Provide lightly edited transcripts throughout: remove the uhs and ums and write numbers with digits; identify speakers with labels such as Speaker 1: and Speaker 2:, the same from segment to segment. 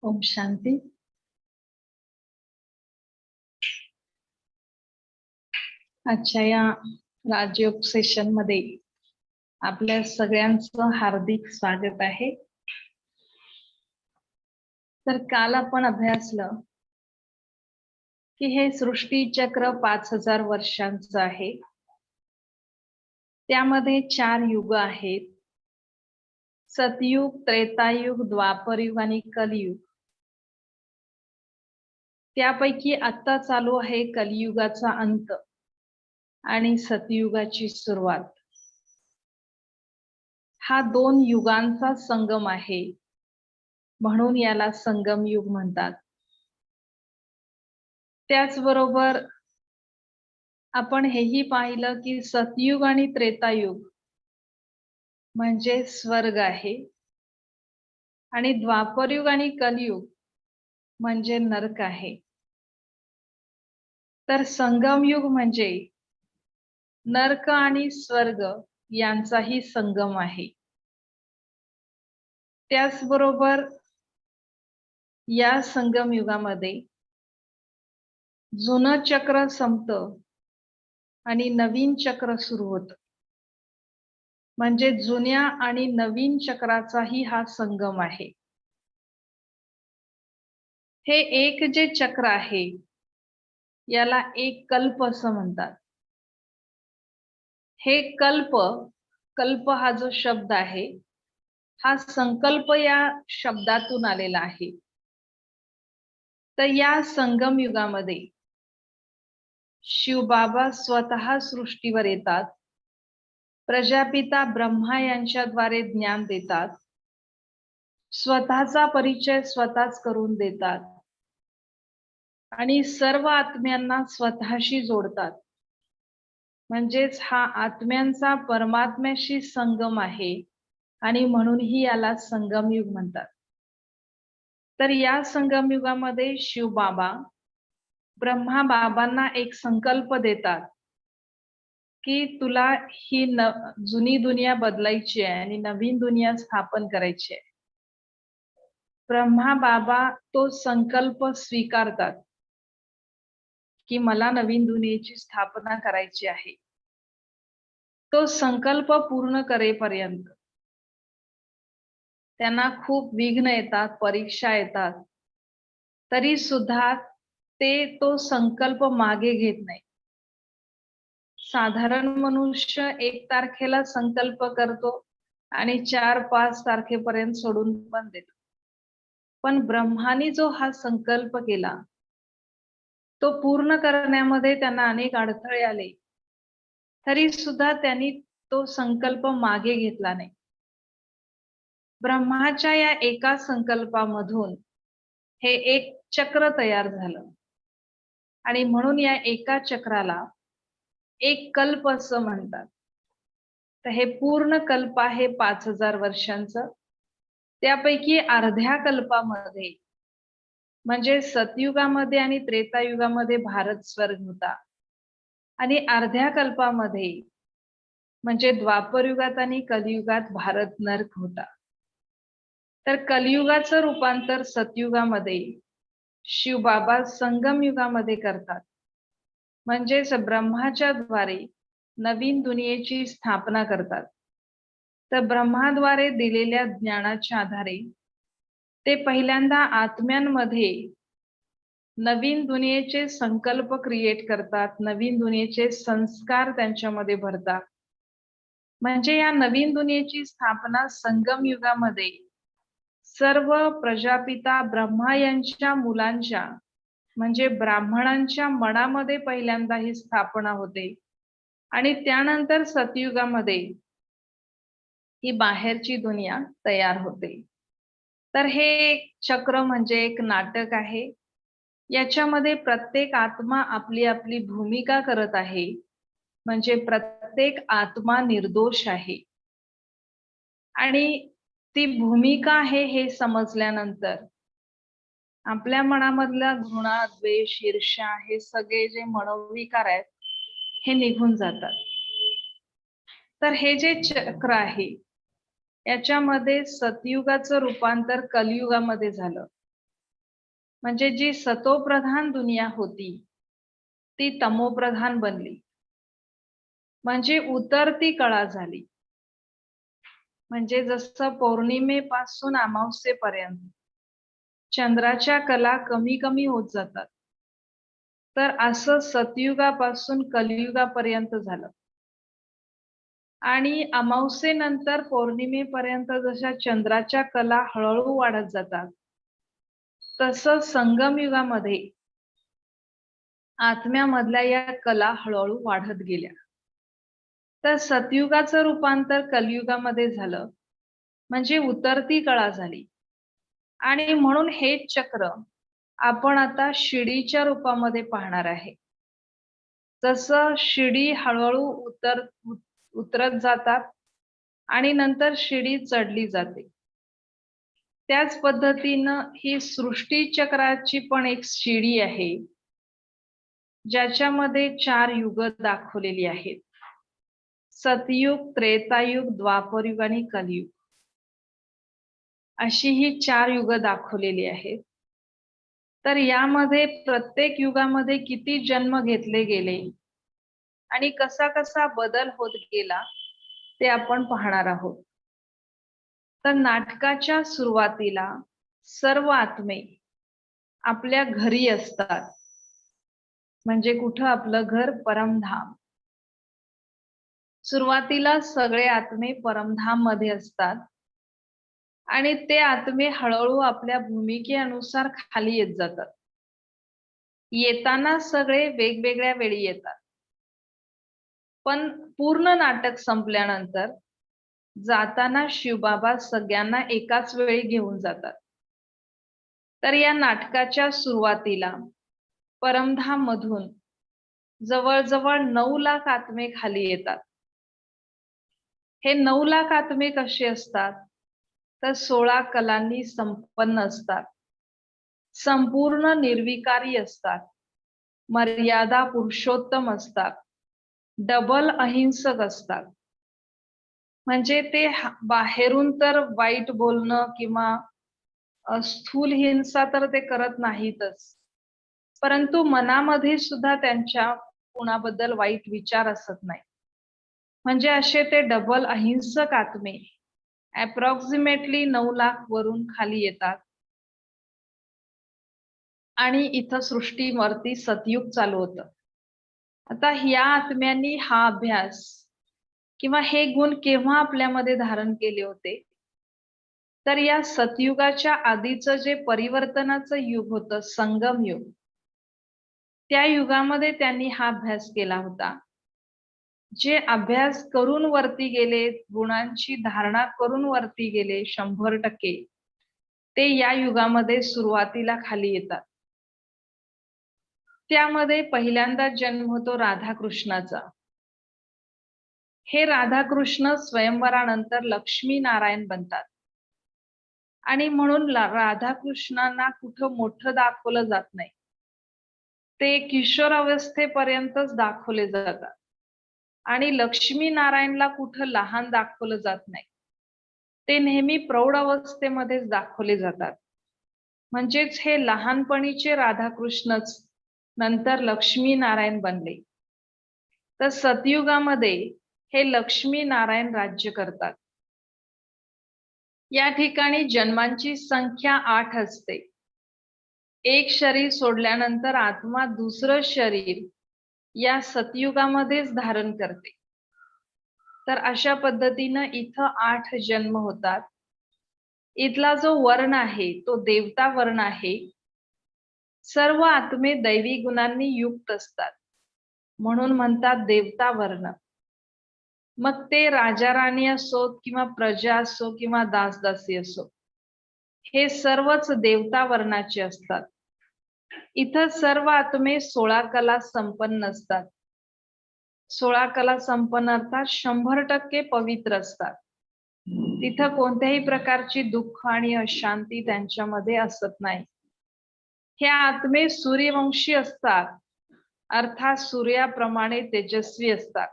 Speaker 1: ओम शांती. आजच्या या राजयोग सेशन मध्ये आपल्या सगळ्यांचं हार्दिक स्वागत आहे. तर काल आपण अभ्यासलं की हे सृष्टी चक्र 5000 वर्षांचं आहे. त्यामध्ये 4 युग आहेत: सतयुग, त्रेतायुग, द्वापरयुग आणि कलियुग. त्यापैकी आता चालू आहे कलियुगाचा अंत आणि सतयुगाची सुरुवात. हा 2 युगांचा संगम आहे, म्हणून याला संगम युग म्हणतात. त्याचबरोबर आपण हेही पाहिलं की सतयुग आणि त्रेतायुग म्हणजे स्वर्ग आहे आणि द्वापरयुग आणि कलियुग म्हणजे नरक आहे. तर संगम युग म्हणजे नरक आणि स्वर्ग यांचाही संगम आहे. त्याचबरोबर या संगम युगामध्ये जुनं चक्र संपतं आणि नवीन चक्र सुरू होतं. म्हणजे जुन्या आणि नवीन चक्राचाही हा संगम आहे. हे एक जे चक्र आहे याला एक कल्प असं म्हणतात. हे कल्प हा जो शब्द आहे हा संकल्प या शब्दातून आलेला आहे. तर या संगम युगामध्ये शिवबाबा स्वतः सृष्टीवर येतात. प्रजापिता ब्रह्मा यांच्याद्वारे ज्ञान देतात. स्वतःचा परिचय स्वतःच करून देतात आणि सर्व आत्म्यांना स्वतःशी जोडतात. म्हणजेच हा आत्म्यांचा परमात्म्याशी संगम आहे आणि म्हणूनही याला संगम युग म्हणतात. तर या संगम युगामध्ये शिवबाबा ब्रह्मा बाबांना एक संकल्प देतात की तुला ही जुनी दुनिया बदलायची आहे आणि नवीन दुनिया स्थापन करायची आहे. ब्रह्मा बाबा तो संकल्प स्वीकारतात की मला नवीन दुनियेची स्थापना करायची आहे. तो संकल्प पूर्ण करेपर्यंत त्यांना खूप विघ्न येतात, परीक्षा येतात, तरी सुद्धा ते तो संकल्प मागे घेत नाही. साधारण मनुष्य 1 तारखेला संकल्प करतो आणि 4-5 तारखेपर्यंत सोडून पण देतो. पण ब्रह्मानी जो हा संकल्प केला तो पूर्ण करण्यामध्ये त्यांना अनेक अडथळे आले, तरी सुद्धा त्यांनी तो संकल्प मागे घेतला नाही. ब्रह्माच्या या एका संकल्पामधून हे एक चक्र तयार झालं आणि म्हणून या एका चक्राला एक कल्प असं म्हणतात. तर हे पूर्ण कल्प आहे 5000 वर्षांचं. त्यापैकी अर्ध्या कल्पामध्ये म्हणजे सतयुगामध्ये आणि त्रेतायुगामध्ये भारत स्वर्ग होता आणि अर्ध्या कल्पामध्ये म्हणजे द्वापरयुगात आणि कलियुगात भारत नरक होता. तर कलियुगाचं रूपांतर सतयुगामध्ये शिवबाबा संगम युगामध्ये करतात. म्हणजेच ब्रह्माच्या द्वारे नवीन दुनियेची स्थापना करतात. तर ब्रह्माद्वारे दिलेल्या ज्ञानाच्या आधारे ते पहिल्यांदा आत्म्यांमध्ये नवीन दुनियेचे संकल्प क्रिएट करतात, नवीन दुनियेचे संस्कार त्यांच्यामध्ये भरतात. म्हणजे या नवीन दुनियेची स्थापना संगम युगामध्ये सर्व प्रजापिता ब्रह्मा यांच्या मुलांच्या म्हणजे ब्राह्मणांच्या मनामध्ये पहिल्यांदा ही स्थापना होते आणि त्यानंतर सतयुगामध्ये ही बाहेरची दुनिया तयार होते. तर हे एक चक्र म्हणजे एक नाटक आहे. याच्यामध्ये प्रत्येक आत्मा आपली आपली भूमिका करत आहे. म्हणजे प्रत्येक आत्मा निर्दोष आहे आणि ती भूमिका आहे हे समजल्यानंतर आपल्या मनामधला घृणा, द्वेष, ईर्ष्या हे सगळे जे मनोविकार आहेत हे निघून जातात. तर हे जे चक्र आहे याच्यामध्ये सतयुगाचं रूपांतर कलियुगामध्ये झालं म्हणजे जी सतोप्रधान दुनिया होती ती तमोप्रधान बनली. म्हणजे उतरती कळा झाली. म्हणजे जसं पौर्णिमेपासून अमावस्येपर्यंत चंद्राच्या कला कमी कमी होत जातात, तर असं सतयुगापासून कलियुगापर्यंत झालं. आणि अमावस्येनंतर पौर्णिमेपर्यंत जशा चंद्राच्या कला हळूहळू वाढत जातात, तसं संगम युगामध्ये आत्म्यामधल्या या कला हळूहळू वाढत गेल्या. तर सतयुगाचं रूपांतर कलियुगामध्ये झालं, म्हणजे उतरती कळा झाली. आणि म्हणून हे चक्र आपण आता शिडीच्या रूपामध्ये पाहणार आहे. जसं शिडी हळूहळू उतरत जातात आणि नंतर शिडी चढली जाते. त्याच पद्धतीनं ही सृष्टी चक्राची पण एक शिडी आहे, ज्याच्यामध्ये 4 युग दाखवलेली आहेत. सतयुग, त्रेतायुग, द्वापरयुग आणि कलियुग. अशी ही 4 युग दाखवलेली आहेत. तर यामध्ये प्रत्येक युगामध्ये किती जन्म घेतले गेले आणि कसा कसा बदल होत गेला ते आपण पाहणार आहोत. तर नाटकाच्या सुरुवातीला सर्व आत्मे आपल्या घरी असतात. म्हणजे कुठं? आपलं घर परमधाम. सुरुवातीला सगळे आत्मे परमधाम मध्ये असतात आणि ते आत्मे हळूहळू आपल्या भूमिकेनुसार खाली येत जातात. येताना सगळे वेगवेगळ्या वेळी येतात, पण पूर्ण नाटक संपल्यानंतर जाताना शिवबाबा सगळ्यांना एकाच वेळी घेऊन जातात. तर या नाटकाच्या सुरुवातीला परमधाम मधून जवळजवळ 9 लाख आत्मे खाली येतात. हे 9 लाख आत्मे कसे असतात? तर 16 कलांनी संपन्न असतात, संपूर्ण निर्विकारी असतात, मर्यादा पुरुषोत्तम असतात, डबल अहिंसक असतात. म्हणजे ते बाहेरून तर वाईट बोलणं किंवा स्थूल हिंसा तर ते करत नाहीतच, परंतु मनामध्ये सुद्धा त्यांच्या कुणाबद्दल वाईट विचार असत नाही. म्हणजे असे ते डबल अहिंसक आत्मे अप्रॉक्सिमेटली 9 लाख वरून खाली येतात आणि इथं सृष्टीवरती सतयुग चालू होतं. आता ह्या आत्म्यांनी हा अभ्यास किंवा हे गुण केव्हा आपल्यामध्ये धारण केले होते? तर या सतयुगाच्या आधीचं जे परिवर्तनाचं युग होतं, संगम युग, त्या युगामध्ये त्यांनी हा अभ्यास केला होता. जे अभ्यास करून वरती गेले, गुणांची धारणा करून वरती गेले 100%, ते या युगामध्ये सुरुवातीला खाली येतात. त्यामध्ये पहिल्यांदा जन्म होतो राधाकृष्णाचा. हे राधाकृष्ण स्वयंवरानंतर लक्ष्मी नारायण बनतात आणि म्हणून राधाकृष्णांना कुठं मोठं दाखवलं जात नाही. ते किशोर अवस्थेपर्यंतच दाखवले जातात आणि लक्ष्मी नारायणला कुठं लहान दाखवलं जात नाही. ते नेहमी प्रौढ अवस्थेमध्येच दाखवले जातात. म्हणजेच हे लहानपणीचे राधाकृष्णच नंतर लक्ष्मी नारायण बनले. तर सतयुगामध्ये हे लक्ष्मी नारायण राज्य करतात. या ठिकाणी जन्मांची संख्या 8 असते. एक शरीर सोडल्यानंतर आत्मा दुसरं शरीर या सतयुगामध्येच धारण करते. तर अशा पद्धतीनं इथं 8 जन्म होतात. इथला जो वर्ण आहे तो देवता वर्ण आहे. सर्व आत्मे दैवी गुणांनी युक्त असतात, म्हणून म्हणतात देवता वर्ण. मग ते राजा राणी असोत किंवा प्रजा असो किंवा दासदासी असो, हे सर्वच देवता वर्णाचे असतात. इथं सर्व आत्मे 16 कला संपन्न असतात. 16 कला संपन्न अर्थात 100% पवित्र असतात. तिथं कोणत्याही प्रकारची दुःख आणि अशांती त्यांच्यामध्ये असत नाही. हे आत्मे सूर्यवंशी असतात, अर्थात सूर्याप्रमाणे तेजस्वी असतात.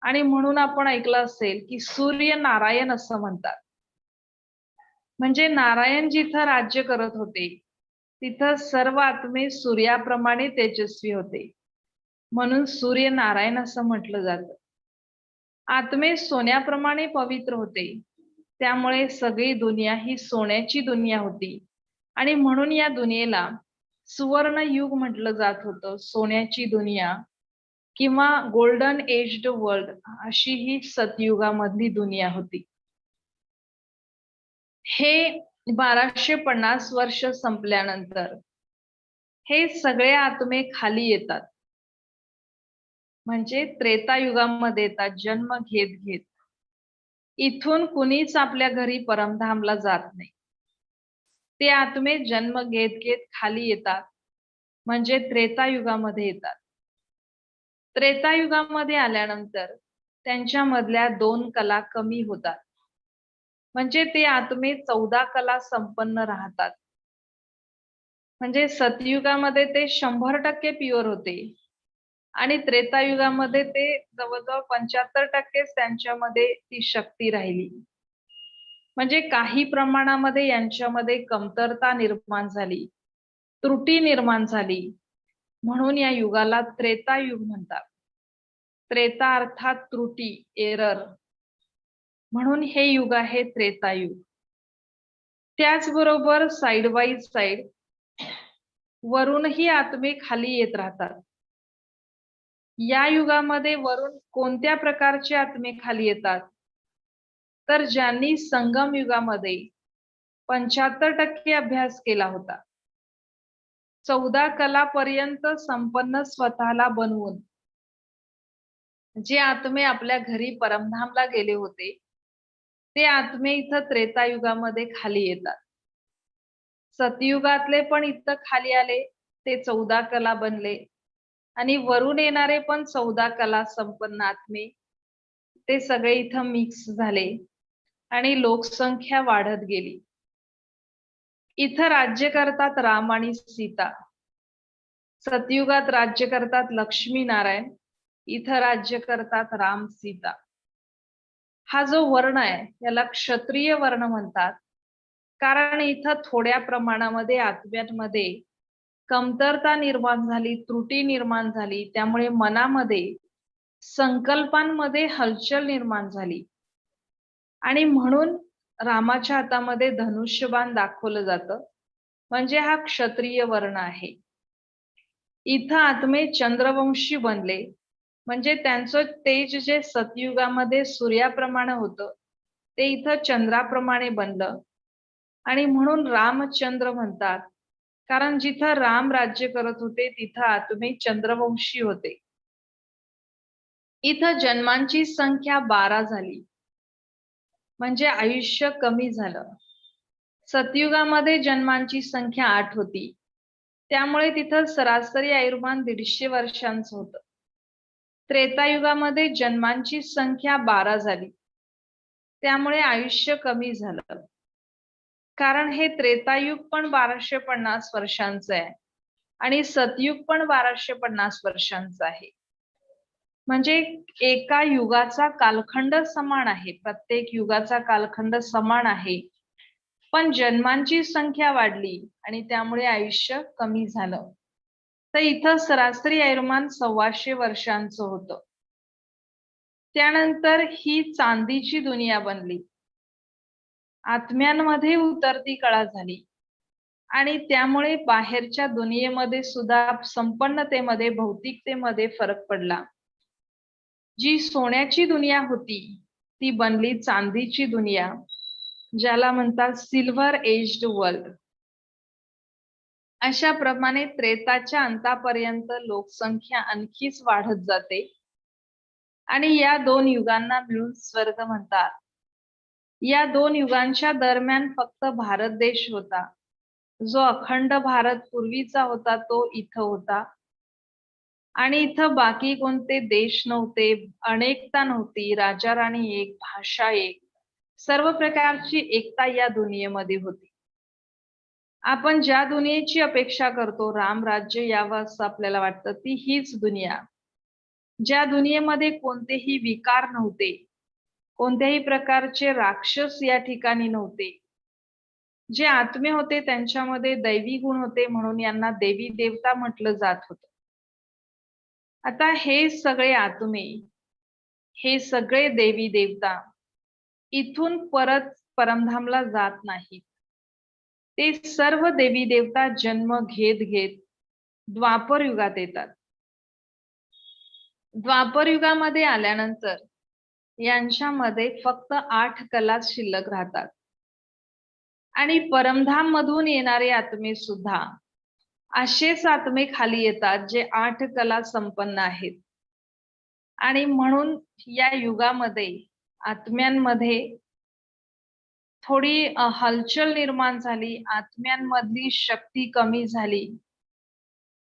Speaker 1: आणि म्हणून आपण ऐकलं असेल की सूर्य नारायण असं म्हणतात. म्हणजे नारायण जिथं राज्य करत होते तिथं सर्व आत्मे सूर्याप्रमाणे तेजस्वी होते, म्हणून सूर्य नारायण असं म्हटलं जातं. आत्मे सोन्याप्रमाणे पवित्र होते, त्यामुळे सगळी दुनिया ही सोन्याची दुनिया होती आणि म्हणून या दुनियेला सुवर्ण युग म्हटलं जात होतं. सोन्याची दुनिया किंवा गोल्डन एज्ड वर्ल्ड अशी ही सतयुगामधली दुनिया होती. हे 1250 वर्ष संपल्यानंतर हे सगळे आत्मे खाली येतात, म्हणजे त्रेतायुगामध्ये येतात जन्म घेत घेत. इथून कुणीच आपल्या घरी परमधामला जात नाही. ते आत्मे जन्म घेत घेत खाली येतात, म्हणजे त्रेतायुगामध्ये येतात. त्रेतायुगामध्ये आल्यानंतर त्यांच्या मधल्या 2 कला कमी होतात, म्हणजे ते आत्मे 14 कला संपन्न राहतात. म्हणजे सतयुगामध्ये ते 100% प्युअर होते आणि त्रेतायुगामध्ये ते जवळजवळ 75%च त्यांच्यामध्ये ती शक्ती राहिली. म्हणजे काही प्रमाणामध्ये यांच्यामध्ये कमतरता निर्माण झाली, त्रुटी निर्माण झाली, म्हणून या युगाला त्रेतायुग म्हणतात. त्रेता अर्थात त्रुटी, एरर, म्हणून हे युग आहे त्रेतायुग. त्याचबरोबर साइड बाय साइड वरूनही आत्मे खाली येत राहतात. या युगामध्ये वरून कोणत्या प्रकारचे आत्मे खाली येतात, तर ज्यांनी संगम युगामध्ये 75% अभ्यास केला होता, 14 कलापर्यंत संपन्न स्वतःला बनवून जे आत्मे आपल्या घरी परमधामला गेले होते, ते आत्मे इथं त्रेतायुगामध्ये खाली येतात. सतयुगातले पण इथं खाली आले, ते 14 कला बनले आणि वरून येणारे पण 14 कला संपन्न आत्मे ते सगळे इथं मिक्स झाले आणि लोकसंख्या वाढत गेली. इथं राज्य करतात राम आणि सीता. सतयुगात राज्य करतात लक्ष्मी नारायण, इथं राज्य करतात राम सीता. हा जो वर्ण आहे याला क्षत्रिय वर्ण म्हणतात, कारण इथं थोड्या प्रमाणामध्ये आत्म्यांमध्ये कमतरता निर्माण झाली, त्रुटी निर्माण झाली, त्यामुळे मनामध्ये संकल्पांमध्ये हलचल निर्माण झाली आणि म्हणून रामाच्या हातामध्ये धनुष्यबाण दाखवलं जातं, म्हणजे हा क्षत्रिय वर्ण आहे. इथं आत्मे चंद्रवंशी बनले, म्हणजे त्यांचं तेज जे सतयुगामध्ये सूर्याप्रमाणे होतं, ते इथं चंद्राप्रमाणे बनलं आणि म्हणून रामचंद्र म्हणतात, कारण जिथं राम राज्य करत होते तिथं आत्मे चंद्रवंशी होते. इथं जन्मांची संख्या 12 झाली, म्हणजे आयुष्य कमी झालं. सतयुगामध्ये जन्मांची संख्या 8 होती, त्यामुळे तिथं सरासरी आयुर्मान 150 वर्षांचं होतं. त्रेतायुगामध्ये जन्मांची संख्या 12 झाली, त्यामुळे आयुष्य कमी झालं. कारण हे त्रेतायुग पण 1250 वर्षांचं आहे आणि सतयुग पण 1250 वर्षांचं आहे. म्हणजे एका युगाचा कालखंड समान आहे, प्रत्येक युगाचा कालखंड समान आहे, पण जन्मांची संख्या वाढली आणि त्यामुळे आयुष्य कमी झालं. तर इथं सरासरी आयुर्मान 125 वर्षांचं होतं. त्यानंतर ही चांदीची दुनिया बनली, आत्म्यांमध्ये उतरती कळा झाली आणि त्यामुळे बाहेरच्या दुनियेमध्ये सुद्धा संपन्नतेमध्ये, भौतिकतेमध्ये फरक पडला. जी सोन्याची दुनिया होती ती बनली चांदीची दुनिया, ज्याला म्हणतात सिल्वर एज्ड वर्ल्ड. अशा प्रमाणे त्रेताच्या अंतापर्यंत लोकसंख्या आणखीच वाढत जाते आणि या 2 युगांना मिळून स्वर्ग म्हणतात. या 2 युगांच्या दरम्यान फक्त भारत देश होता. जो अखंड भारत पूर्वीचा होता तो इथं होता आणि इथं बाकी कोणते देश नव्हते, अनेकता नव्हती, राजा राणी एक, भाषा एक, सर्व प्रकारची एकता या दुनियेमध्ये होती. आपण ज्या दुनियेची अपेक्षा करतो, राम राज्य यावं असं आपल्याला वाटतं, ती हीच दुनिया. ज्या दुनियेमध्ये कोणतेही विकार नव्हते, कोणत्याही प्रकारचे राक्षस या ठिकाणी नव्हते, जे आत्मे होते त्यांच्यामध्ये दैवी गुण होते, म्हणून यांना देवी देवता म्हटलं जात होतं. आता हे सगळे आत्मे, हे सगळे देवी देवता इथून परत परमधामला जात नाहीत. ते सर्व देवी देवता जन्म घेत घेत द्वापर युगात येतात. द्वापर युगामध्ये आल्यानंतर यांच्यामध्ये फक्त 8 कलाच शिल्लक राहतात. आणि परमधाम मधून येणारे आत्मे सुद्धा असेच आत्मे खाली येतात जे 8 कला संपन्न आहेत. आणि म्हणून या युगामध्ये आत्म्यांमध्ये थोडी हलचल निर्माण झाली, आत्म्यांमधली शक्ती कमी झाली.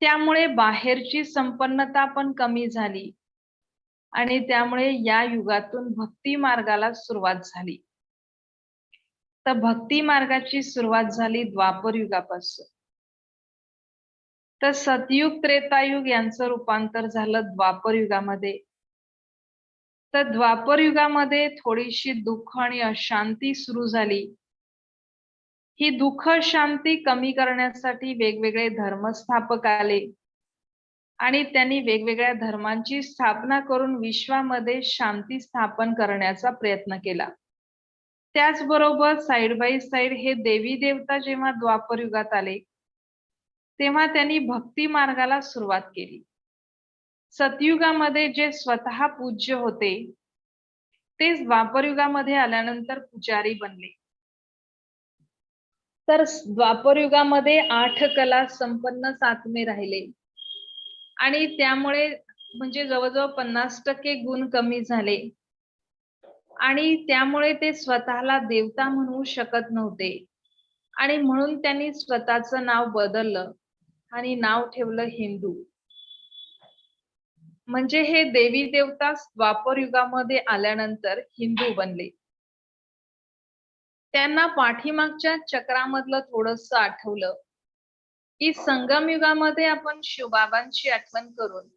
Speaker 1: त्यामुळे बाहेरची संपन्नता पण कमी झाली आणि त्यामुळे या युगातून भक्ती मार्गाला सुरुवात झाली. तर भक्ती मार्गाची सुरुवात झाली द्वापर युगापासून. तर सतयुग त्रेतायुग यांचं रूपांतर झालं द्वापर युगामध्ये. तर द्वापर युगामध्ये थोडीशी दुःख आणि अशांती सुरू झाली. ही दुःख शांती कमी करण्यासाठी वेगवेगळे धर्मस्थापक आले आणि त्यांनी वेगवेगळ्या धर्मांची स्थापना करून विश्वामध्ये शांती स्थापन करण्याचा प्रयत्न केला. त्याचबरोबर साइड बाय साइड हे देवी देवता जेव्हा द्वापर युगात आले तेव्हा त्यांनी भक्ती मार्गाला सुरुवात केली. सतयुगामध्ये जे स्वतः पूज्य होते तेच द्वापर युगामध्ये आल्यानंतर पुजारी बनले. तर द्वापर युगामध्ये 8 कला संपन्न आत्मे राहिले आणि त्यामुळे म्हणजे जवळजवळ 50% गुण कमी झाले आणि त्यामुळे ते स्वतःला देवता म्हणू शकत नव्हते आणि म्हणून त्यांनी स्वतःचं नाव बदललं आणि नाव ठेवलं हिंदू. म्हणजे हे देवी देवता द्वापर युगामध्ये आल्यानंतर हिंदू बनले. त्यांना पाठीमागच्या चक्रामधलं थोडंसं आठवलं की संगम युगामध्ये आपण शिवबाबांची आठवण करून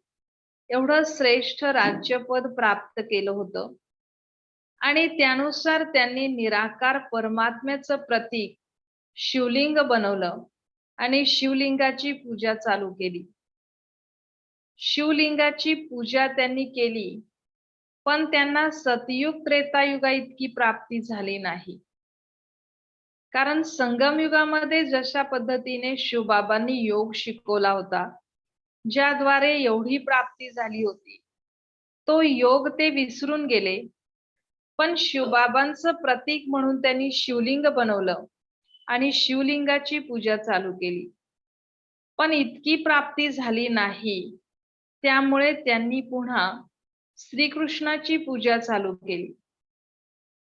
Speaker 1: एवढं श्रेष्ठ राज्यपद प्राप्त केलं होतं आणि त्यानुसार त्यांनी निराकार परमात्म्याचं प्रतीक शिवलिंग बनवलं आणि शिवलिंगाची पूजा चालू केली. शिवलिंगाची पूजा त्यांनी केली, पण त्यांना सतयुग त्रेतायुगा इतकी प्राप्ती झाली नाही. कारण संगम युगामध्ये जशा पद्धतीने शिवबाबांनी योग शिकवला होता, ज्याद्वारे एवढी प्राप्ती झाली होती, तो योग ते विसरून गेले. पण शिवबाबांचं प्रतीक म्हणून त्यांनी शिवलिंग बनवलं आणि शिवलिंगाची पूजा चालू केली. पण इतकी प्राप्ती झाली नाही. त्यामुळे त्यांनी पुन्हा श्रीकृष्णाची पूजा चालू केली.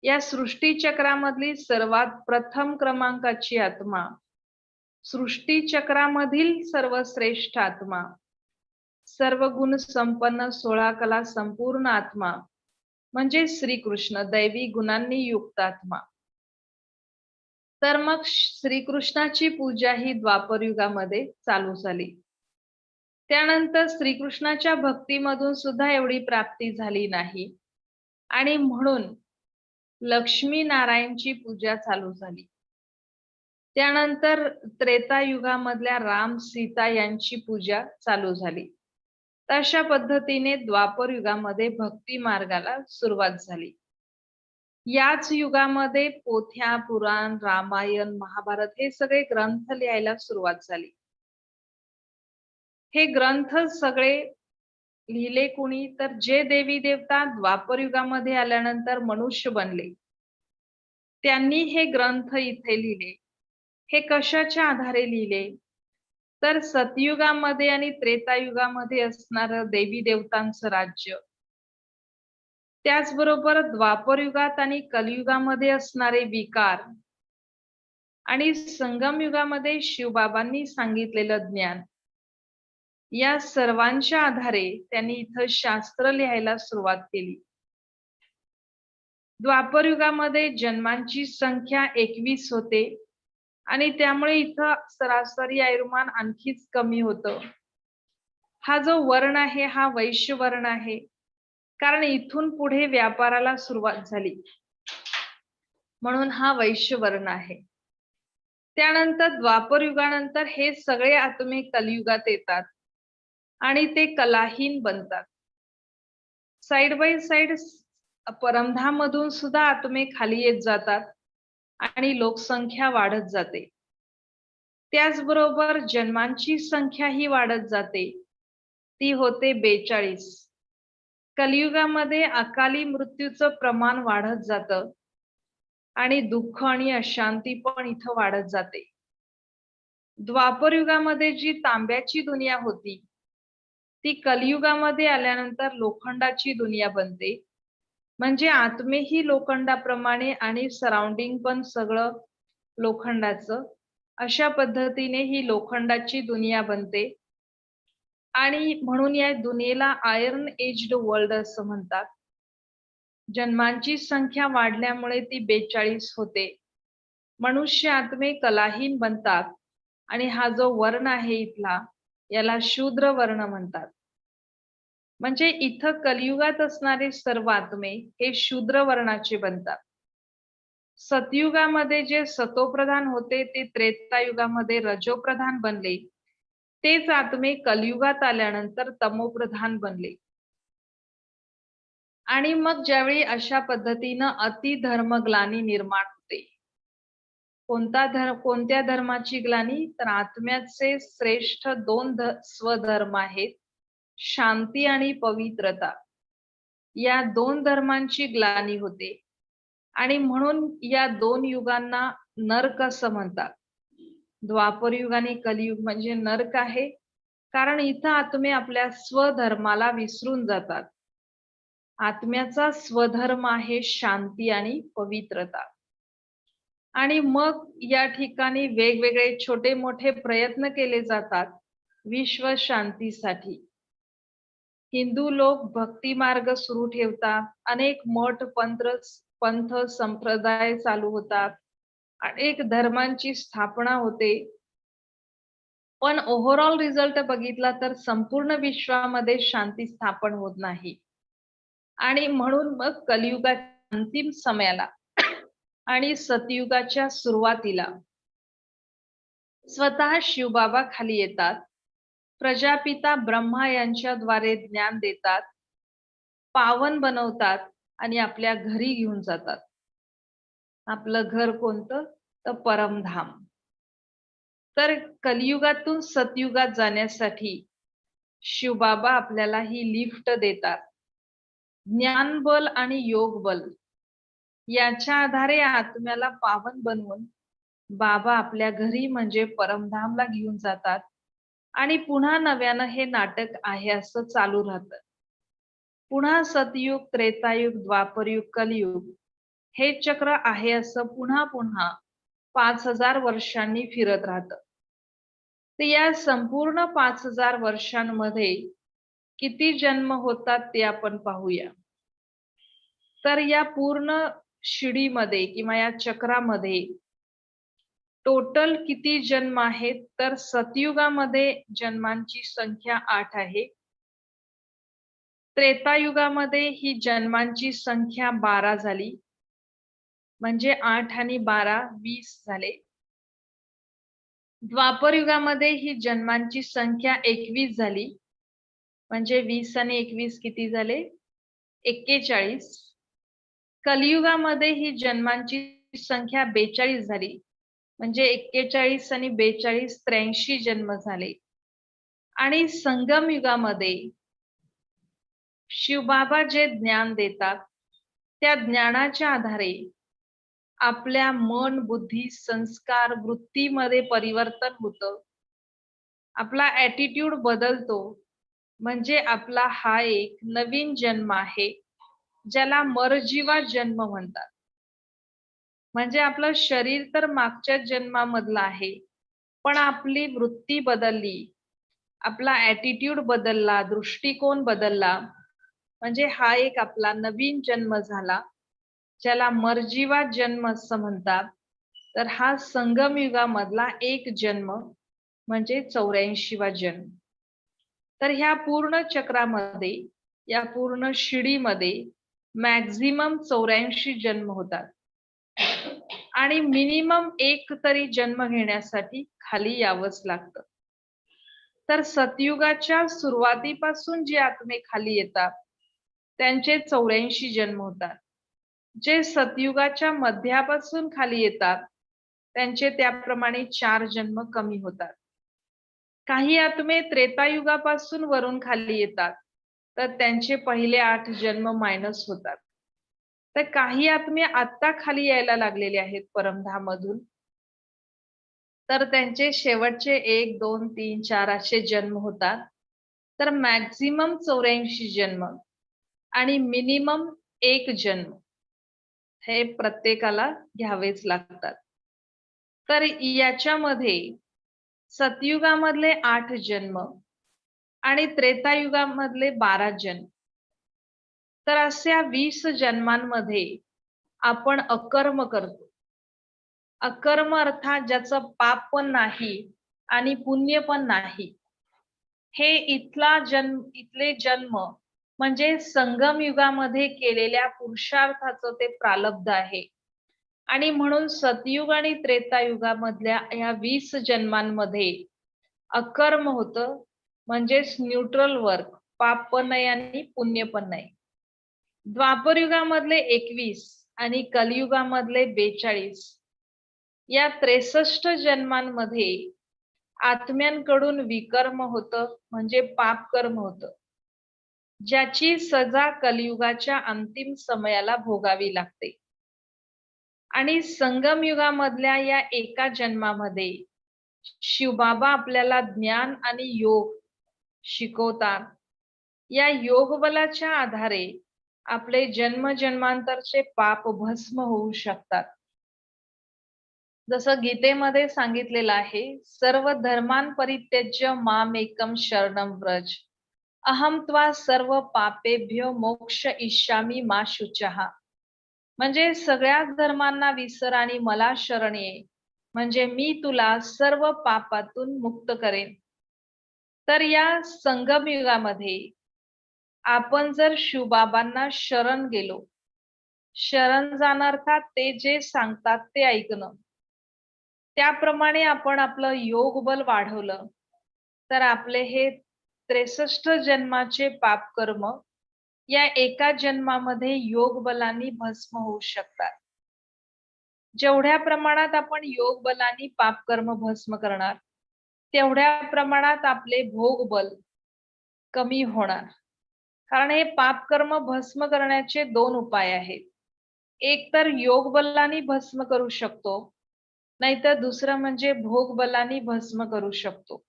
Speaker 1: या सृष्टी चक्रामधली सर्वात प्रथम क्रमांकाची आत्मा, सृष्टी चक्रामधील सर्वश्रेष्ठ आत्मा, सर्व गुण संपन्न 16 कला संपूर्ण आत्मा म्हणजे श्रीकृष्ण, दैवी गुणांनी युक्त आत्मा. तर मग श्रीकृष्णाची पूजा ही द्वापर युगामध्ये चालू झाली. त्यानंतर श्रीकृष्णाच्या भक्तीमधून सुद्धा एवढी प्राप्ती झाली नाही आणि म्हणून लक्ष्मी नारायणची पूजा चालू झाली. त्यानंतर त्रेतायुगामधल्या राम सीता यांची पूजा चालू झाली. तशा पद्धतीने द्वापर युगामध्ये भक्ती मार्गाला सुरुवात झाली. याच युगामध्ये पोथ्या, पुराण, रामायण, महाभारत हे सगळे ग्रंथ लिहायला सुरुवात झाली. हे ग्रंथ सगळे लिहिले कोणी, तर जे देवी देवता द्वापर युगामध्ये आल्यानंतर मनुष्य बनले त्यांनी हे ग्रंथ इथे लिहिले. हे कशाच्या आधारे लिहिले, तर सतयुगामध्ये आणि त्रेतायुगामध्ये असणारं देवी देवतांचं राज्य, त्याचबरोबर द्वापर युगात आणि कलियुगामध्ये असणारे विकार आणि संगम युगामध्ये शिवबाबांनी सांगितलेलं ज्ञान, या सर्वांच्या आधारे त्यांनी इथं शास्त्र लिहायला सुरुवात केली. द्वापर युगामध्ये जन्मांची संख्या 21 होते आणि त्यामुळे इथं सरासरी आयुर्मान आणखीच कमी होतं. हा जो वर्ण आहे हा वैश्य वर्ण आहे, कारण इथून पुढे व्यापाराला सुरुवात झाली म्हणून हा वैश्य वर्ण आहे. त्यानंतर द्वापर युगानंतर हे सगळे आत्मे कलियुगात येतात आणि ते कलाहीन बनतात. साइड बाय साइड परमधाममधून सुद्धा आत्मे खाली येत जातात आणि लोकसंख्या वाढत जाते. त्याचबरोबर जन्मांची संख्या ही वाढत जाते. ती होते 42. कलियुगामध्ये अकाली मृत्यूचं प्रमाण वाढत जातं आणि दुःख आणि अशांती पण इथं वाढत जाते. द्वापर युगामध्ये जी तांब्याची दुनिया होती ती कलियुगामध्ये आल्यानंतर लोखंडाची दुनिया बनते. म्हणजे आत्मेही लोखंडाप्रमाणे आणि सराउंडिंग पण सगळं लोखंडाचं. अशा पद्धतीने ही लोखंडाची दुनिया बनते आणि म्हणून या दुनियेला आयर्न एज्ड वर्ल्ड असं म्हणतात. जन्मांची संख्या वाढल्यामुळे ती 42 होते. मनुष्य आत्मे कलाहीन बनतात आणि हा जो वर्ण आहे इथला याला शूद्र वर्ण म्हणतात. म्हणजे इथं कलियुगात असणारे सर्व आत्मे हे शूद्र वर्णाचे बनतात. सतयुगामध्ये जे सतोप्रधान होते ते त्रेतायुगामध्ये रजोप्रधान बनले. तेच आत्मे कलियुगात आल्यानंतर तमोप्रधान बनले. आणि मग ज्यावेळी अशा पद्धतीनं अतिधर्मग्लानी निर्माण होते. कोणत्या धर्माची ग्लानी? तर आत्म्याचे श्रेष्ठ दोन स्वधर्म आहेत, शांती आणि पवित्रता. या दोन धर्मांची ग्लानी होते आणि म्हणून या दोन युगांना नरक असं म्हणतात. द्वापर युग आणि कलियुग म्हणजे नरक आहे, कारण इथं आत्मे आपल्या स्वधर्माला विसरून जातात. आत्म्याचा स्वधर्म आहे शांती आणि पवित्रता. आणि मग या ठिकाणी वेगवेगळे छोटे मोठे प्रयत्न केले जातात विश्व शांतीसाठी. हिंदू लोक भक्ती मार्ग सुरू ठेवतात, अनेक मठ पंथ संप्रदाय चालू होतात, अनेक धर्मांची स्थापना होते. पण ओव्हरऑल रिझल्ट बघितला तर संपूर्ण विश्वामध्ये शांती स्थापन होत नाही. आणि म्हणून मग कलियुगाच्या अंतिम समयाला आणि सतयुगाच्या सुरुवातीला स्वतः शिवबाबा खाली येतात. प्रजापिता ब्रह्मा यांच्याद्वारे ज्ञान देतात, पावन बनवतात आणि आपल्या घरी घेऊन जातात. आपलं घर कोणतं? तर परमधाम. तर कलियुगातून सतयुगात जाण्यासाठी शिवबाबा आपल्याला ही लिफ्ट देतात. ज्ञानबल आणि योग बल याच्या आधारे आत्म्याला पावन बनवून बाबा आपल्या घरी म्हणजे परमधामला घेऊन जातात आणि पुन्हा नव्यानं हे नाटक आहे असं चालू राहतं. पुन्हा सतयुग, त्रेतायुग, द्वापरयुग, कलियुग हे चक्र आहे असं पुन्हा पुन्हा 5000 वर्षांनी फिरत राहतं. तर या संपूर्ण 5000 वर्षांमध्ये किती जन्म होतात ते आपण पाहूया. तर या पूर्ण शिडीमध्ये किंवा या चक्रामध्ये टोटल किती जन्म आहेत? तर सतयुगामध्ये जन्मांची संख्या 8 आहे. त्रेतायुगामध्ये ही जन्मांची संख्या 12 झाली. म्हणजे 8 आणि 12 20 झाले. द्वापर युगामध्ये ही जन्मांची संख्या 21 झाली. म्हणजे 20 आणि 21 किती झाले? 41. कलियुगामध्ये ही जन्मांची संख्या 42 झाली. म्हणजे 41 आणि 42 83 जन्म झाले. आणि संगम युगामध्ये शिवबाबा जे ज्ञान देतात त्या ज्ञानाच्या आधारे आपल्या मन, बुद्धी, संस्कार, वृत्तीमध्ये परिवर्तन होतं. आपला ॲटिट्यूड बदलतो. म्हणजे आपला हा एक नवीन जन्म आहे, ज्याला मरजीवा जन्म म्हणतात. म्हणजे आपलं शरीर तर मागच्या जन्मामधलं आहे, पण आपली वृत्ती बदलली, आपला ॲटिट्यूड बदलला, दृष्टिकोन बदलला, म्हणजे हा एक आपला नवीन जन्म झाला, ज्याला मरजीवा जन्म असं म्हणतात. तर हा संगम युगामधला एक जन्म म्हणजे 84वा जन्म. तर ह्या पूर्ण चक्रामध्ये, या पूर्ण शिडीमध्ये मॅक्झिमम 84 जन्म होतात. आणि मिनिमम एक तरी जन्म घेण्यासाठी खाली यावंच लागतं. तर सतयुगाच्या सुरुवातीपासून जे आत्मे खाली येतात त्यांचे 84 जन्म होतात. जे सतयुगाच्या मध्यापासून खाली येतात त्यांचे त्याप्रमाणे 4 जन्म कमी होतात. काही आत्मे त्रेतायुगापासून वरून खाली येतात तर त्यांचे पहिले 8 जन्म मायनस होतात. तर काही आत्मे आत्ता खाली यायला लागलेले आहेत परमधाममधून, तर त्यांचे शेवटचे 1, 2, 3, 4 असे जन्म होतात. तर मॅक्झिमम 84 जन्म आणि मिनिमम 1 जन्म हे प्रत्येकाला घ्यावेच लागतात. तर याच्यामध्ये सतयुगामधले 8 जन्म आणि त्रेतायुगामधले 12 जन्म, तर अशा 20 जन्मांमध्ये आपण अकर्म करतो. अकर्म अर्थात ज्याचं पाप पण नाही आणि पुण्य पण नाही. हे इथले जन्म म्हणजे संगम युगामध्ये केलेल्या पुरुषार्थाचं ते प्रारब्ध आहे. आणि म्हणून सतयुग आणि त्रेतायुगामधल्या या 20 जन्मांमध्ये अकर्म होतं, म्हणजेच न्यूट्रल वर्क, पाप पण नाही आणि पुण्य पण नाही. द्वापर युगामधले 21 आणि कलियुगामधले 42 या 63 जन्मांमध्ये आत्म्यांकडून विकर्म होतं, म्हणजे पाप कर्म होतं, ज्याची सजा कलियुगाच्या अंतिम समयाला भोगावी लागते. आणि संगम युगामधल्या या एका जन्मामध्ये शिवबाबा आपल्याला ज्ञान आणि योग शिकवतात. या योग बलाच्या आधारे आपले जन्मांतरचे पाप भस्म होऊ शकतात. जसं गीतेमध्ये सांगितलेलं आहे, सर्व धर्मान् परित्यज्य माम एकम शरणम व्रज, अहम त्वा सर्व पापेभ्यो मोक्ष इष्यामी मा शुचः. म्हणजे सगळ्या धर्मांना विसर आणि मला शरण ये, म्हणजे मी तुला सर्व पापातून मुक्त करेन. तर या संगम युगामध्ये आपण जर शिवबाबांना शरण गेलो, शरण जाणार अर्थात ते जे सांगतात ते ऐकणं, त्याप्रमाणे आपण आपलं योग बल वाढवलं तर आपले हे 63 जन्माचे पाप कर्म या एका जन्मामध्ये योग बलाने भस्म होऊ शकतात. जेवढ्या प्रमाणात आपण योग बलाने पाप कर्म भस्म करणार तेवढ्या प्रमाणात आपले भोग बल कमी होणार. कारण हे पाप कर्म भस्म करण्याचे 2 उपाय आहेत. एक तर योग बलाने भस्म करू शकतो, नाहीतर दुसरं म्हणजे भोग बलाने भस्म करू शकतो.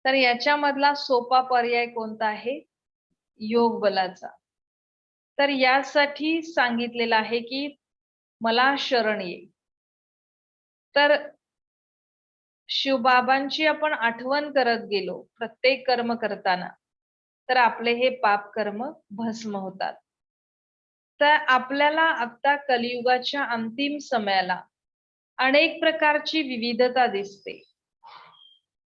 Speaker 1: तर याच्यामधला सोपा पर्याय कोणता आहे? योग बलाचा. तर यासाठी सांगितलेलं आहे की मला शरण ये. तर शिवबाबांची आपण आठवण करत गेलो प्रत्येक कर्म करताना, तर आपले हे पाप कर्म भस्म होतात. तर आपल्याला आता कलियुगाच्या अंतिम समयाला अनेक प्रकारची विविधता दिसते.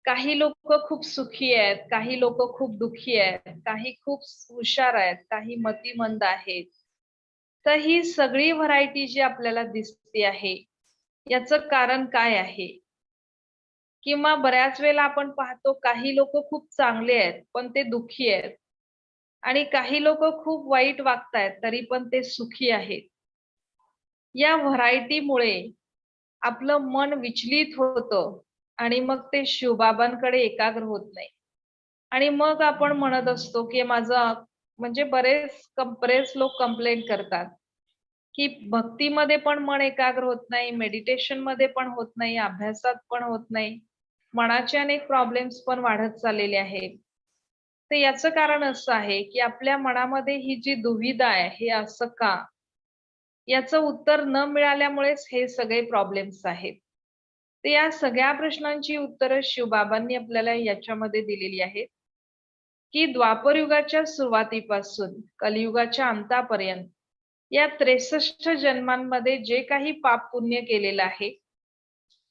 Speaker 1: काही लोक खूप सुखी आहेत, काही लोक खूप दुःखी आहेत, काही खूप हुशार आहेत, काही मतिमंद आहेत. तर ही सगळी व्हरायटी जी आपल्याला दिसते आहे, याचं कारण काय आहे? किंवा बऱ्याच वेळेला आपण पाहतो काही लोक खूप चांगले आहेत, पण ते दुःखी आहेत. आणि काही लोक खूप वाईट वागतायत, तरी पण ते सुखी आहेत. या व्हरायटीमुळे आपलं मन विचलित होतं आणि मग ते शिवबाबांकडे एकाग्र होत नाही. आणि मग आपण म्हणत असतो की माझं म्हणजे बरेच लोक कंप्लेंट करतात की भक्तीमध्ये पण मन एकाग्र होत नाही, मेडिटेशन मध्ये पण होत नाही, अभ्यासात पण होत नाही. मनाचे अनेक प्रॉब्लेम्स पण वाढत चाललेले आहेत. तर याचं कारण असं आहे की आपल्या मनामध्ये ही जी दुविधा आहे, हे असं का? याचं उत्तर न मिळाल्यामुळेच हे सगळे प्रॉब्लेम्स आहेत. तर या सगळ्या प्रश्नांची उत्तरं शिवबाबांनी आपल्याला याच्यामध्ये दिलेली आहेत की द्वापर युगाच्या सुरुवातीपासून कलियुगाच्या अंतापर्यंत या 63 जन्मांमध्ये जे काही पाप पुण्य केलेलं आहे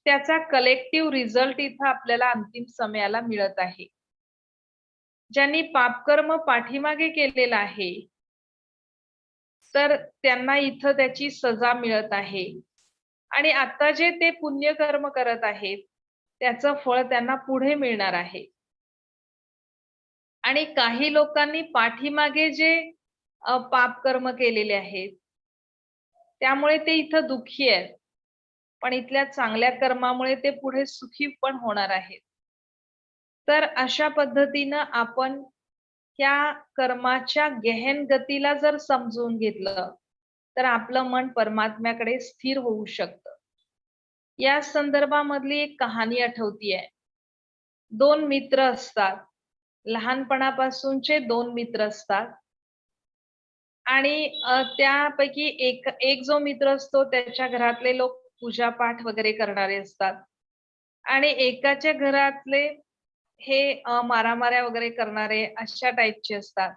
Speaker 1: त्याचा कलेक्टिव्ह रिझल्ट इथं आपल्याला अंतिम समयाला मिळत आहे. ज्यांनी पापकर्म पाठीमागे केलेलं आहे तर त्यांना इथं त्याची सजा मिळत आहे. आणि आता जे ते पुण्यकर्म करत आहेत, त्याचं फळ त्यांना पुढे मिळणार आहे. आणि काही लोकांनी पाठीमागे जे पापकर्म केलेले आहेत, त्यामुळे ते इथं दुःखी आहेत. पण इथल्या चांगल्या कर्मामुळे ते पुढे सुखी पण होणार आहेत. तर अशा पद्धतीनं आपण त्या कर्माच्या गहन गतीला जर समजून घेतलं, तर आपलं मन परमात्म्याकडे स्थिर होऊ शकतं. या संदर्भामधली एक कहाणी आठवतीये. 2 मित्र असतात. लहानपणापासूनचे 2 मित्र असतात आणि त्यापैकी एक एक जो मित्र असतो त्याच्या घरातले लोक पूजा-पाठ वगैरे करणारे असतात आणि एकाच्या घरातले हे मारामाऱ्या वगैरे करणारे अशा टाइपचे असतात.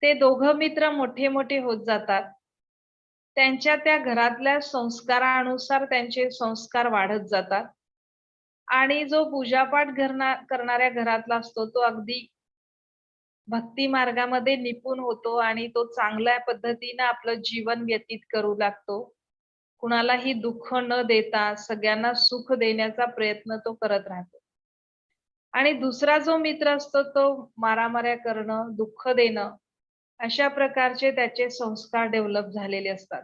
Speaker 1: ते दोघं मित्र मोठे-मोठे होत जातात. त्यांच्या त्या घरातल्या संस्कारानुसार त्यांचे संस्कार वाढत जातात आणि जो पूजापाठ करणाऱ्या घरातला असतो तो अगदी भक्ती मार्गामध्ये निपुण होतो आणि तो चांगल्या पद्धतीनं आपलं जीवन व्यतीत करू लागतो. कुणालाही दुःख न देता सगळ्यांना सुख देण्याचा प्रयत्न तो करत राहतो. आणि दुसरा जो मित्र असतो तो मारामाऱ्या करणं, दुःख देणं अशा प्रकारचे त्याचे संस्कार डेव्हलप झालेले असतात.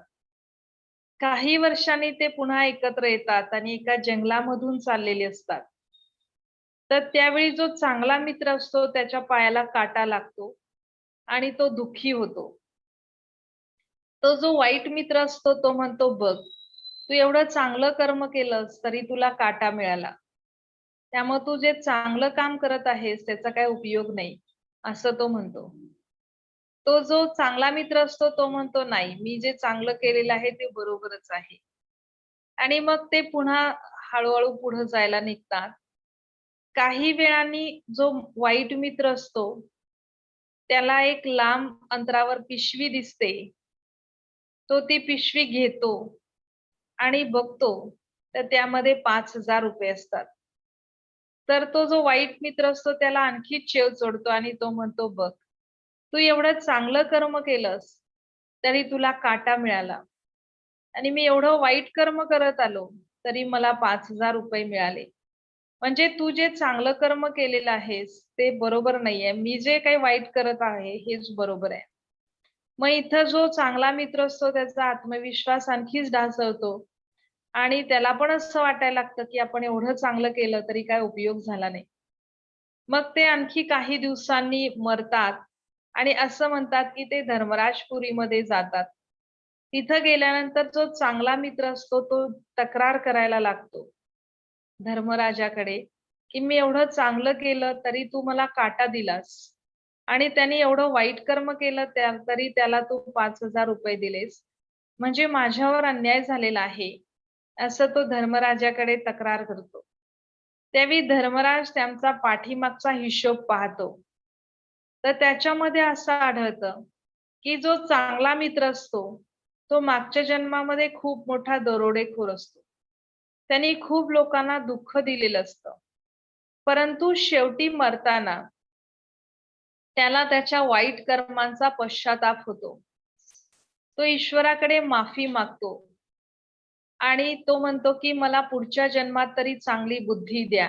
Speaker 1: काही वर्षांनी ते पुन्हा एकत्र येतात आणि एका जंगलामधून चाललेले असतात. तर त्यावेळी जो चांगला मित्र असतो त्याच्या पायाला काटा लागतो आणि तो दुःखी होतो. तो जो वाईट मित्र असतो तो म्हणतो, "बघ, तू एवढं चांगलं कर्म केलंस तरी तुला काटा मिळाला. त्यामुळे तू जे चांगलं काम करत आहेस त्याचा काही उपयोग नाही." असं तो म्हणतो. तो जो चांगला मित्र असतो तो म्हणतो, "नाही, मी जे चांगलं केलेलं आहे ते बरोबरच आहे." आणि मग ते पुन्हा हळू पुढे जायला निघतात. काही वेळाने जो वाईट मित्र असतो, त्याला एक लांब अंतरावर पिशवी दिसते. तो ती पिशवी घेतो आणि बघतो, तर त्यामध्ये ₹5000 असतात. तर तो जो वाईट मित्र असतो त्याला आणखी चेव चढतो आणि तो म्हणतो, "बघ, तू एवढं चांगलं कर्म केलंस, तरी तुला काटा मिळाला आणि मी एवढं वाईट कर्म करत आलो, तरी मला ₹5000 मिळाले. म्हणजे तू जे चांगलं कर्म केलेलं आहेस, ते बरोबर नाहीये. मी जे काही वाईट करत आहे, हेच बरोबर आहे." मग इथं जो चांगला मित्र असतो त्याचा आत्मविश्वास आणखीच ढासळतो आणि त्याला पण असं वाटायला लागतं, की आपण एवढं चांगलं केलं तरी काय उपयोग झाला नाही. मग ते आणखी काही दिवसांनी मरतात आणि असं म्हणतात, की ते धर्मराजपुरीमध्ये जातात. तिथं गेल्यानंतर जो चांगला मित्र असतो तो तक्रार करायला लागतो धर्मराजाकडे, की "मी एवढं चांगलं केलं तरी तू मला काटा दिलास आणि त्याने एवढं वाईट कर्म केलं तरी त्याला तू ₹5000 दिलेस. म्हणजे माझ्यावर अन्याय झालेला आहे." असं तो धर्मराजाकडे तक्रार करतो. त्यावेळी धर्मराज त्यांचा पाठीमागचा हिशोब पाहतो. तर त्याच्यामध्ये असं आढळतं, की जो चांगला मित्र असतो, तो मागच्या जन्मामध्ये खूप मोठा दरोडेखोर असतो. त्यांनी खूप लोकांना दुःख दिलेलं असतं. परंतु शेवटी मरताना त्याला त्याच्या वाईट कर्मांचा पश्चाताप होतो. तो ईश्वराकडे माफी मागतो आणि तो म्हणतो, की मला पुढच्या जन्मात तरी चांगली बुद्धी द्या.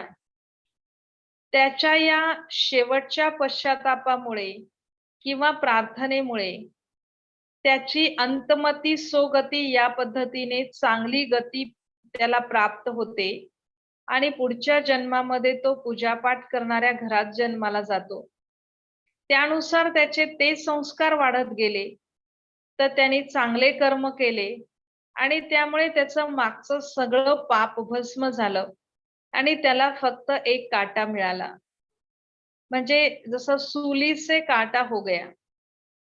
Speaker 1: त्याच्या या शेवटच्या पश्चात्तापामुळे किंवा प्रार्थनेमुळे त्याची अंतमती सोगती या पद्धतीने चांगली गती त्याला प्राप्त होते आणि पुढच्या जन्मामध्ये तो पूजापाठ करणाऱ्या घरात जन्माला जातो. त्यानुसार त्याचे ते संस्कार वाढत गेले, तर त्याने चांगले कर्म केले आणि त्यामुळे त्याचं मागचं सगळं पाप भस्म झालं आणि त्याला फक्त एक काटा मिळाला. म्हणजे जसं सूली से काटा हो गया.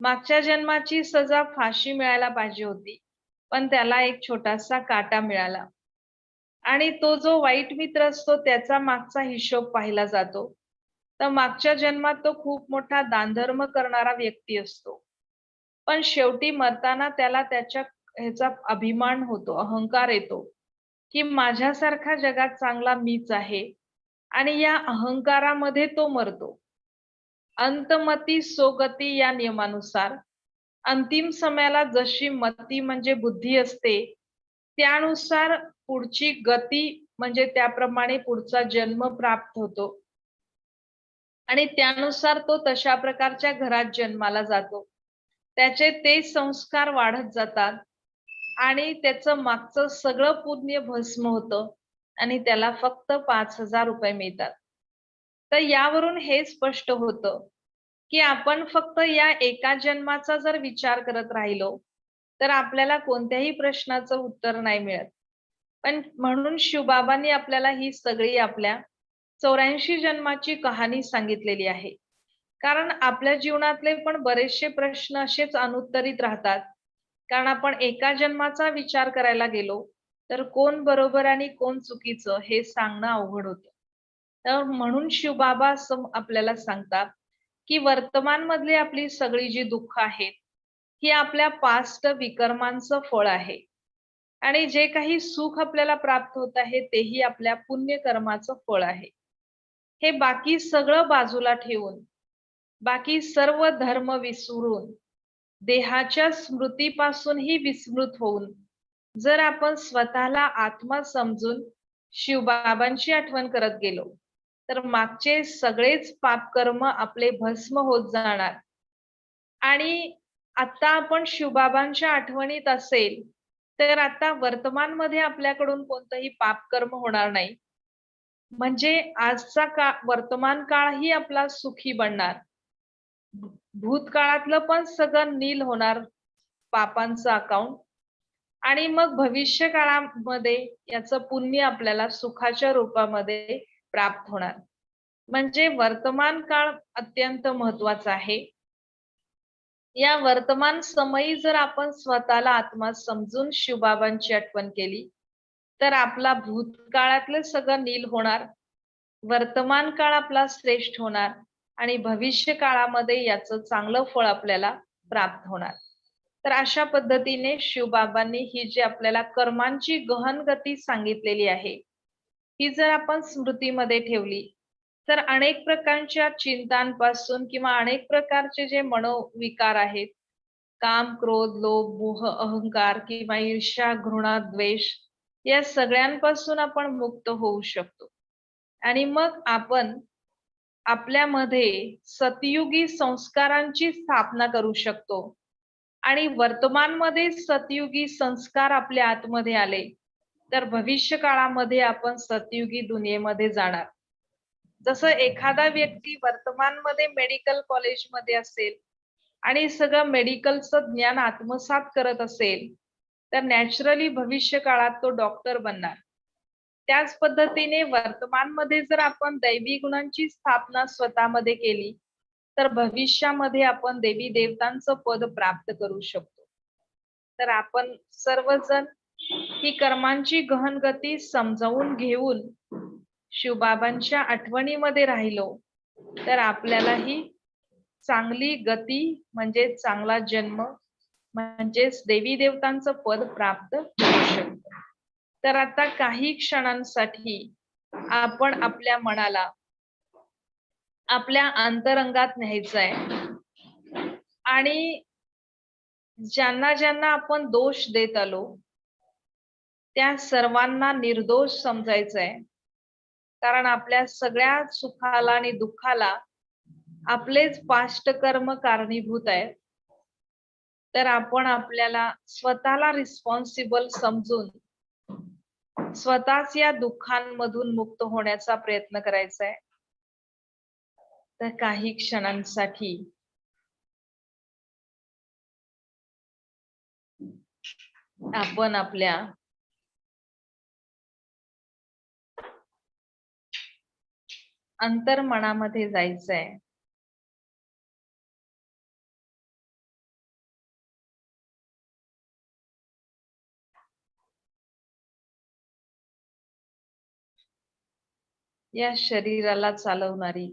Speaker 1: मागच्या जन्माची सजा फाशी मिळायला पाहिजे होती, पण त्याला एक छोटासा काटा मिळाला. आणि तो जो वाईट मित्र असतो त्याचा मागचा हिशोब पाहिला जातो. तर मागच्या जन्मात तो खूप मोठा दानधर्म करणारा व्यक्ती असतो. पण शेवटी मरताना त्याला त्याच्या ह्याचा अभिमान होतो, अहंकार येतो, की माझ्यासारखा जगात चांगला मीच आहे आणि या अहंकारामध्ये तो मरतो. अंतमती सोगती या नियमानुसार अंतिम समयाला जशी मती म्हणजे बुद्धी असते, त्यानुसार पुढची गती म्हणजे त्याप्रमाणे पुढचा जन्म प्राप्त होतो आणि त्यानुसार तो तशा प्रकारच्या घरात जन्माला जातो. त्याचे ते संस्कार वाढत जातात आणि त्याचं मागचं सगळं पुण्य भस्म होतं आणि त्याला फक्त 5,000 रुपये मिळतात. तर यावरून हे स्पष्ट होतं, की आपण फक्त या एका जन्माचा जर विचार करत राहिलो, तर आपल्याला कोणत्याही प्रश्नाचं उत्तर नाही मिळत. पण म्हणून शिवबाबांनी आपल्याला ही सगळी आपल्या 84 जन्माची कहाणी सांगितलेली आहे. कारण आपल्या जीवनातले पण बरेचसे प्रश्न असेच अनुत्तरित राहतात. कारण आपण एका जन्माचा विचार करायला गेलो, तर कोण बरोबर आणि कोण चुकीचं हे सांगणं अवघड होतं. तर म्हणून शिवबाबा असं आपल्याला सांगतात, की वर्तमान मधली आपली सगळी जी दुःख आहेत, ही आपल्या पास्ट विकर्मांचं फळ आहे. आणि जे काही सुख आपल्याला प्राप्त होत आहे, तेही आपल्या पुण्यकर्माचं फळ आहे. हे बाकी सगळं बाजूला ठेवून, बाकी सर्व धर्म विसरून, देहाच्या स्मृतीपासूनही विस्मृत होऊन, जर आपण स्वतःला आत्मा समजून शिवबाबांची आठवण करत गेलो, तर मागचे सगळेच पापकर्म आपले भस्म होत जाणार. आणि आता आपण शिवबाबांच्या आठवणीत असेल, तर आता वर्तमानमध्ये आपल्याकडून कोणतंही पापकर्म होणार नाही. म्हणजे आजचा काळ वर्तमान काळही आपला सुखी बनणार. भूतकाळातलं पण सगळं नील होणार पापांचं अकाउंट आणि मग भविष्य काळामध्ये याचं पुण्य आपल्याला सुखाच्या रूपामध्ये प्राप्त होणार. म्हणजे वर्तमान काळ अत्यंत महत्वाचा आहे. या वर्तमान समयी जर आपण स्वतःला आत्मा समजून शिवबाबांची आठवण केली, तर आपला भूतकाळातलं सगळं नील होणार, वर्तमान काळ आपला श्रेष्ठ होणार आणि भविष्य काळामध्ये याचं चांगलं फळ आपल्याला प्राप्त होणार. तर अशा पद्धतीने शिवबाबांनी ही जी आपल्याला कर्मांची गहन गती सांगितलेली आहे, ही जर आपण स्मृतीमध्ये ठेवली, तर अनेक प्रकारच्या चिंतांपासून किंवा अनेक प्रकारचे जे मनोविकार आहेत, काम, क्रोध, लोभ, मोह, अहंकार किंवा ईर्ष्या, घृणा, द्वेष या सगळ्यांपासून आपण मुक्त होऊ शकतो. आणि मग आपण आपल्यामध्ये सतयुगी संस्कारांची स्थापना करू शकतो. आणि वर्तमानमध्ये सतयुगी संस्कार आपल्या आतमध्ये आले, तर भविष्य काळामध्ये आपण सतयुगी दुनियेमध्ये जाणार. जसं एखादा व्यक्ती वर्तमानमध्ये मेडिकल कॉलेजमध्ये असेल आणि सगळं मेडिकलचं ज्ञान आत्मसात करत असेल, तर नॅचरली भविष्य काळात तो डॉक्टर बनणार. त्याच पद्धतीने वर्तमानमध्ये जर आपण दैवी गुणांची स्थापना स्वतःमध्ये केली, तर भविष्यामध्ये आपण देवी देवतांचं पद प्राप्त करू शकतो. तर आपण सर्वजण ही कर्मांची गहन गती समजावून घेऊन शिवबाबांच्या आठवणीमध्ये राहिलो, तर आपल्यालाही चांगली गती म्हणजे चांगला जन्म म्हणजेच देवी देवतांचं पद प्राप्त होऊ शकतं. तर आता काही क्षणांसाठी आपण आपल्या मनाला आपल्या अंतरंगात न्यायचं आहे आणि ज्यांना ज्यांना आपण दोष देत आलो, त्या सर्वांना निर्दोष समजायचं आहे. कारण आपल्या सगळ्या सुखाला आणि दुःखाला आपलेच पास्ट कर्म कारणीभूत आहेत. तर आपण आपल्याला स्वतःला रिस्पॉन्सिबल समजून स्वतःच या दुःखांमधून मुक्त होण्याचा प्रयत्न करायचा आहे. तर काही क्षणांसाठी आपण आपल्या अंतर्मनामध्ये जायचंय. या शरीराला चालवणारी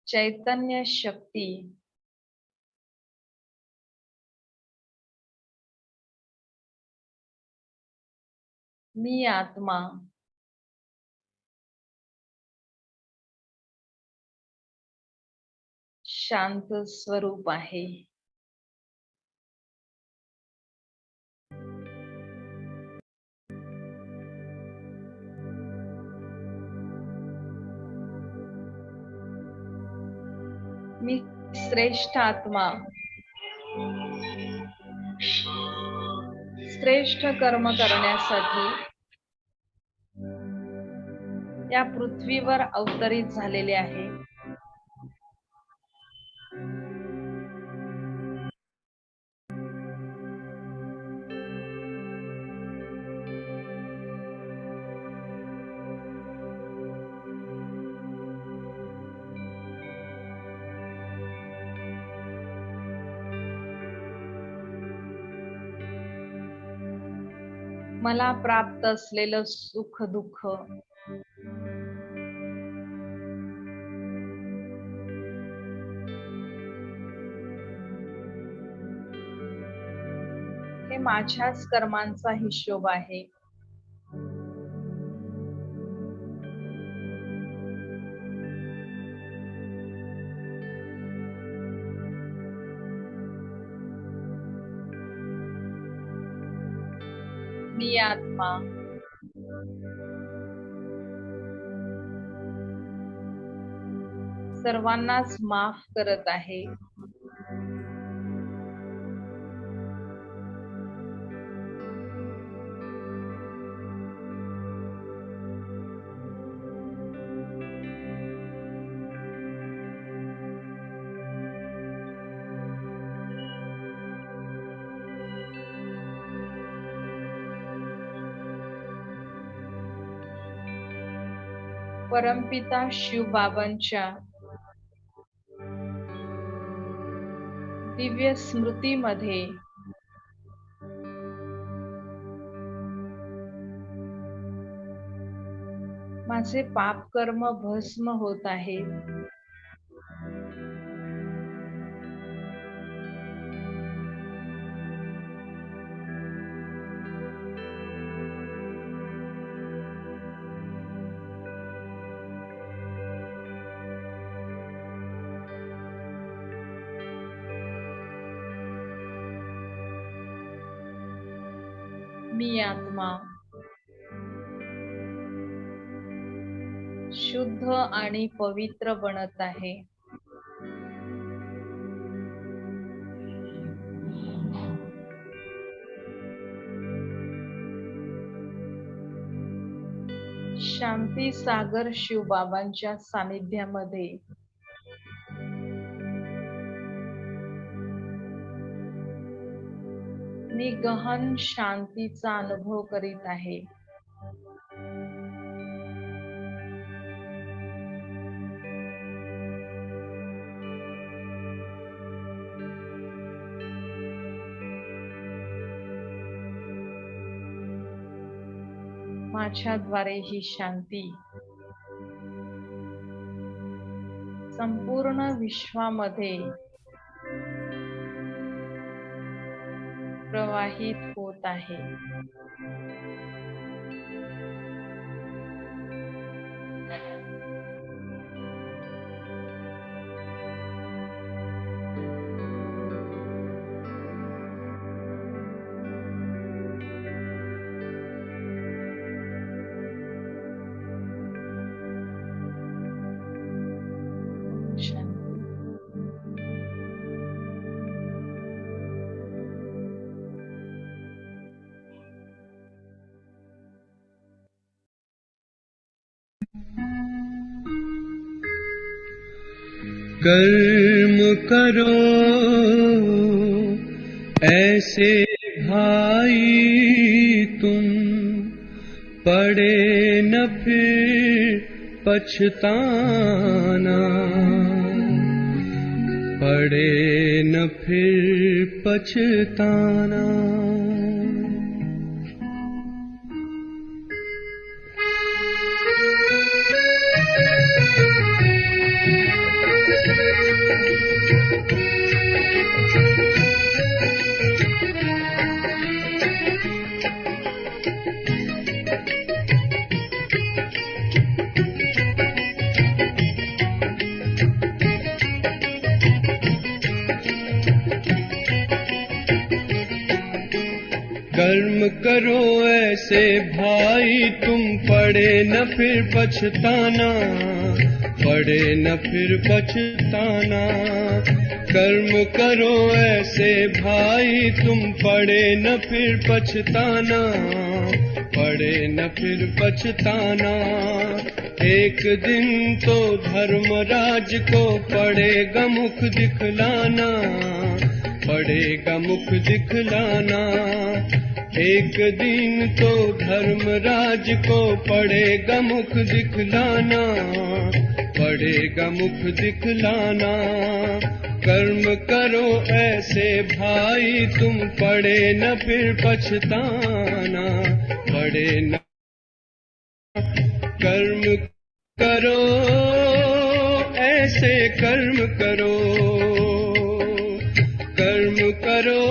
Speaker 1: चैतन्य शक्ती मी आत्मा शांत स्वरूप आहे. मी श्रेष्ठ आत्मा श्रेष्ठ कर्म करण्यासाठी या पृथ्वीवर अवतरित झालेले आहे. मला प्राप्त असलेलं सुख दुःख हे माझ्याच कर्मांचा हिशोब आहे. मी आत्मा सर्वांनाच माफ करत आहे. परमपिता शिवबाबांच्या दिव्य स्मृतीमध्ये माझे पाप कर्म भस्म होत आहे. मी आत्मा शुद्ध आणि पवित्र बनत आहे. शांती सागर शिवबाबांच्या सानिध्यामध्ये मी गहन शांतीचा अनुभव करीत आहे. माझ्याद्वारे ही शांती संपूर्ण विश्वामध्ये प्रवाहित होत आहे.
Speaker 2: कर्म करो ऐसे भाई तुम, पड़े न फिर पछताना, पड़े न फिर पछताना। कर्म करो ऐसे भाई तुम, पड़े न फिर पछताना, पड़े न फिर पछताना। कर्म करो ऐसे भाई तुम, पड़े न फिर पछताना, पड़े न फिर पछताना। एक दिन तो धर्मराज को पड़ेगा मुख दिखलाना, पड़ेगा मुख दिखलाना। एक दिन तो धर्मराज को पड़ेगा मुख दिखलाना, पड़ेगा मुख दिखलाना। कर्म करो ऐसे भाई तुम, पड़े न फिर पछताना, पड़े न। कर्म करो ऐसे कर्म करो, कर्म करो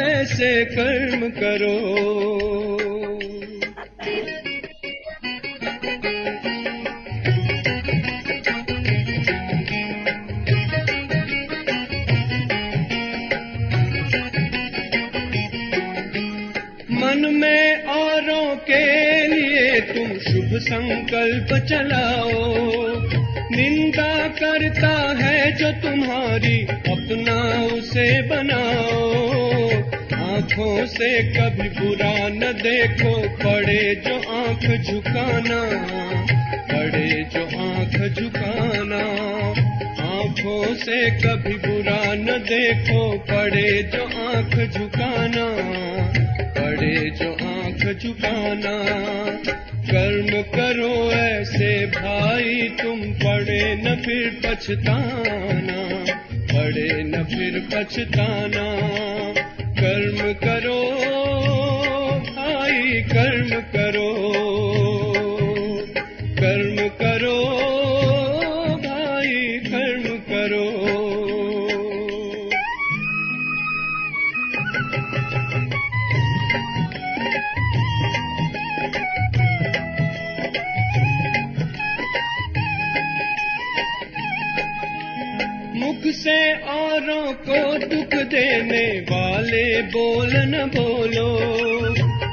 Speaker 2: ऐसे कर्म करो। मन में औरों के लिए तुम शुभ संकल्प चलाओ, निंदा करता है जो तुम्हारी अपना उसे बनाओ। आंखों से कभी बुरा न देखो, पड़े जो आंख झुकाना, पड़े जो आंख झुकाना। आंखों से कभी बुरा न देखो, पड़े जो आंख झुकाना, पड़े जो आंख झुकाना। कर्म करो ऐसे भाई तुम, पड़े न फिर पछताना, पड़े न फिर पछताना। कर्म करो भाई कर्म करो, कर्म करो भाई कर्म करो। मुख से औरों को दुख देने वाले बोल न बोलो,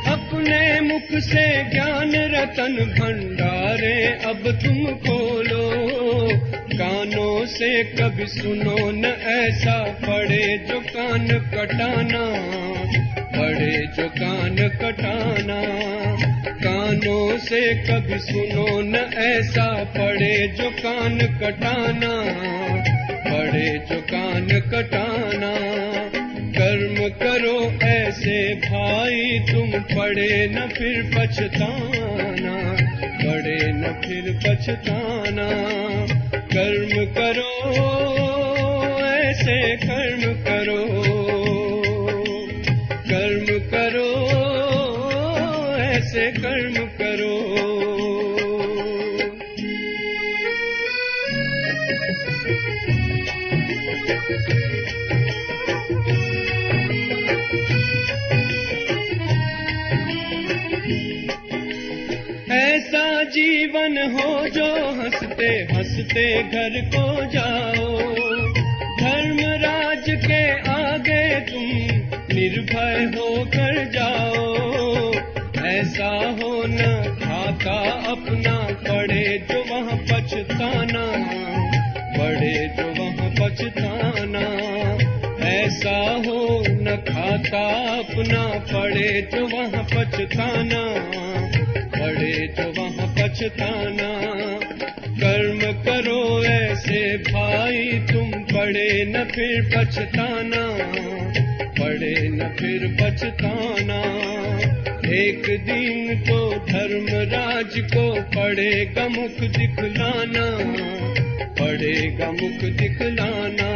Speaker 2: अपने मुख से ज्ञान रतन भंडारे अब तुम खोलो। कानों से कभी सुनो न ऐसा, पड़े जो कान कटाना, पड़े जो कान कटाना। कानों से कभी सुनो न ऐसा, पड़े जो कान कटाना, पड़े जो कान कटाना। कर्म करो ऐसे भाई तुम, पड़े न फिर पछताना, पड़े न फिर पछताना। कर्म करो ऐसे कर्म करो, कर्म करो ऐसे कर्म करो। ऐसा जीवन हो जो हंसते हंसते घर को जाओ, धर्मराज के आगे तुम निर्भय होकर जाओ। ऐसा हो न खाता अपना, पड़े जो वहाँ पछताना, पड़े जो वहाँ पछताना। ऐसा हो न खाता अपना, पड़े जो वहाँ पछताना, पड़े जो वहाँ पछताना। कर्म करो ऐसे भाई तुम, पड़े न फिर पछताना, पड़े न फिर पछताना। एक दिन तो धर्मराज को पड़ेगा मुख दिखलाना, पड़ेगा मुख दिखलाना।